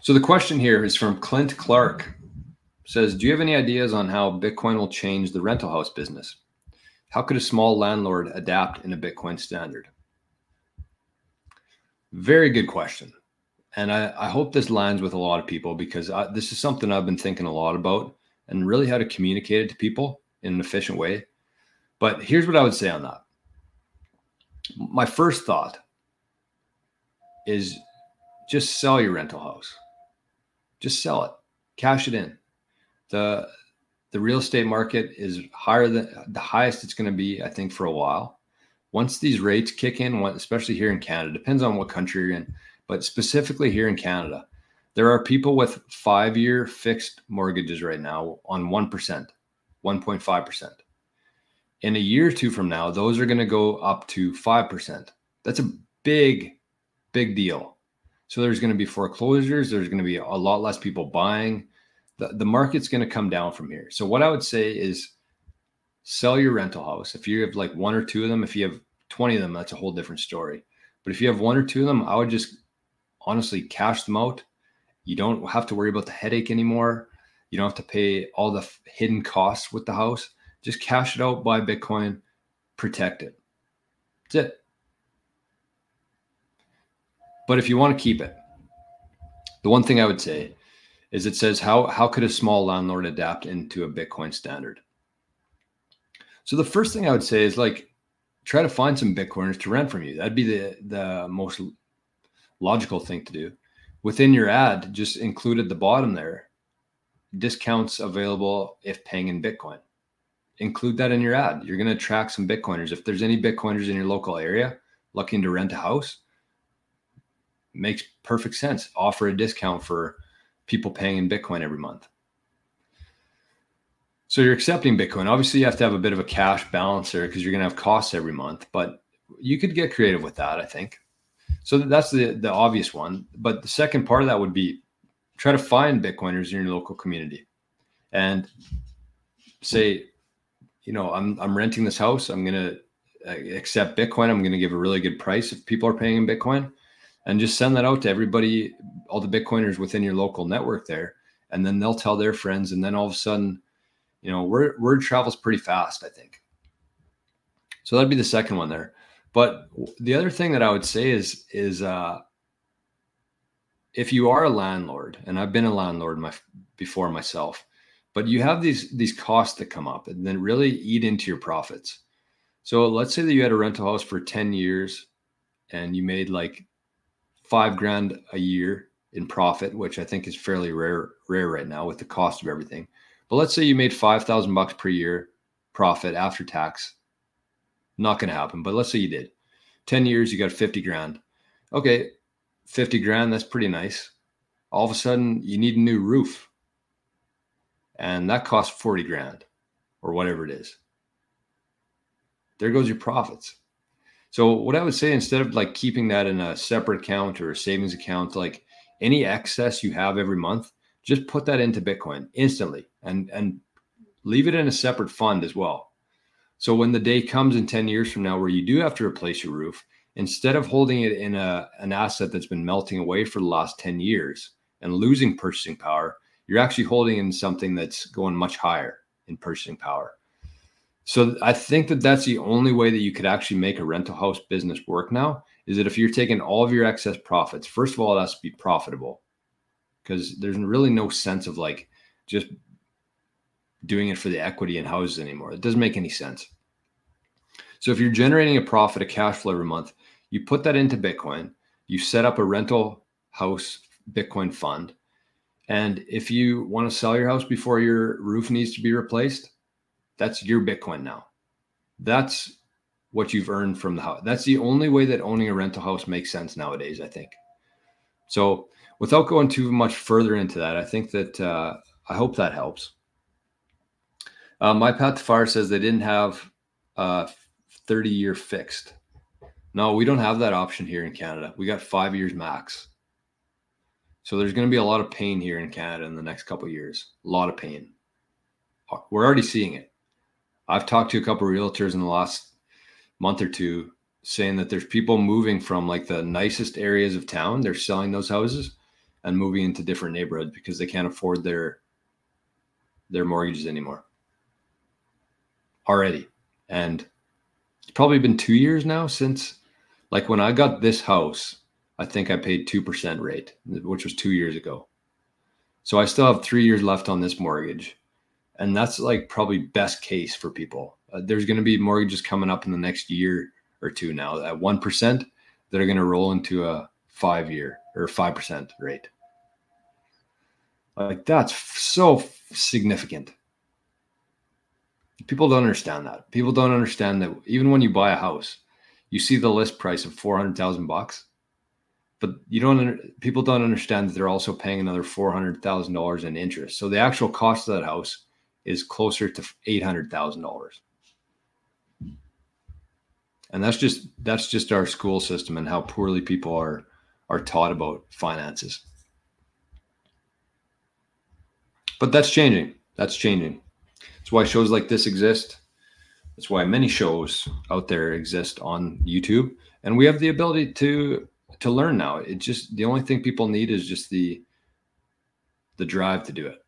So the question here is from Clint Clark. Says, do you have any ideas on how Bitcoin will change the rental house business? How could a small landlord adapt in a Bitcoin standard? Very good question. And I hope this lands with a lot of people, because this is something I've been thinking a lot about and really how to communicate it to people in an efficient way. But here's what I would say on that. My first thought is just sell your rental house. Just sell it, cash it in. The real estate market is higher than the highest it's going to be, I think, for a while. Once these rates kick in, especially here in Canada, depends on what country you're in, but specifically here in Canada, there are people with 5-year fixed mortgages right now on 1%, 1.5%. In a year or two from now, those are going to go up to 5%. That's a big, big deal. So there's going to be foreclosures. There's going to be a lot less people buying. The market's going to come down from here. So what I would say is sell your rental house. If you have like 1 or 2 of them, if you have 20 of them, that's a whole different story. But if you have 1 or 2 of them, I would just honestly cash them out. You don't have to worry about the headache anymore. You don't have to pay all the hidden costs with the house. Just cash it out, buy Bitcoin, protect it. That's it. But if you want to keep it, the one thing I would say is it says, how could a small landlord adapt into a Bitcoin standard? So the first thing I would say is like, try to find some Bitcoiners to rent from you. That'd be the most logical thing to do. Within your ad, just include at the bottom there, discounts available if paying in Bitcoin. Include that in your ad. You're going to attract some Bitcoiners. If there's any Bitcoiners in your local area looking to rent a house, makes perfect sense. Offer a discount for people paying in Bitcoin every month. So you're accepting Bitcoin. Obviously, you have to have a bit of a cash balance there because you're going to have costs every month, but you could get creative with that, I think. So that's the obvious one. But the second part of that would be try to find Bitcoiners in your local community and say, I'm renting this house. I'm going to accept Bitcoin. I'm going to give a really good price if people are paying in Bitcoin, and just send that out to everybody, all the Bitcoiners within your local network there. And then they'll tell their friends. And then all of a sudden, word travels pretty fast, I think. So that'd be the second one there. But the other thing that I would say is if you are a landlord, and I've been a landlord before myself, but you have these costs that come up and then really eat into your profits. So let's say that you had a rental house for 10 years and you made like $5,000 a year in profit, which I think is fairly rare right now with the cost of everything. But let's say you made $5,000 per year profit after tax. Not going to happen, but let's say you did. 10 years, you got 50 grand. Okay, 50 grand, that's pretty nice. All of a sudden, you need a new roof. And that costs 40 grand or whatever it is. There goes your profits. So what I would say, instead of like keeping that in a separate account or a savings account, like any excess you have every month, just put that into Bitcoin instantly and leave it in a separate fund as well. So when the day comes in 10 years from now where you do have to replace your roof, instead of holding it in an asset that's been melting away for the last 10 years and losing purchasing power, you're actually holding in something that's going much higher in purchasing power. So I think that that's the only way that you could actually make a rental house business work now, is that if you're taking all of your excess profits, first of all, it has to be profitable, because there's really no sense of like just doing it for the equity in houses anymore. It doesn't make any sense. So if you're generating a profit, a cash flow every month, you put that into Bitcoin, you set up a rental house Bitcoin fund. And if you want to sell your house before your roof needs to be replaced, that's your Bitcoin now. That's what you've earned from the house. That's the only way that owning a rental house makes sense nowadays, I think. So without going too much further into that, I think that I hope that helps. My Path to Fire says they didn't have 30-year fixed. No, we don't have that option here in Canada. We got 5 years max. So there's going to be a lot of pain here in Canada in the next couple of years. A lot of pain. We're already seeing it. I've talked to a couple of realtors in the last month or two saying that there's people moving from like the nicest areas of town. They're selling those houses and moving into different neighborhoods because they can't afford their mortgages anymore already. And it's probably been 2 years now since, like, when I got this house, I think I paid 2% rate, which was 2 years ago. So I still have 3 years left on this mortgage. And that's like probably best case for people. There's going to be mortgages coming up in the next year or two now at 1% that are going to roll into a 5-year or 5% rate. Like, that's so significant. People don't understand that. People don't understand that even when you buy a house, you see the list price of $400,000, but people don't understand that they're also paying another $400,000 in interest. So the actual cost of that house is closer to $800,000. And that's just our school system and how poorly people are taught about finances. But that's changing. That's changing. That's why shows like this exist. That's why many shows out there exist on YouTube. And we have the ability to learn now. It just, the only thing people need is just the drive to do it.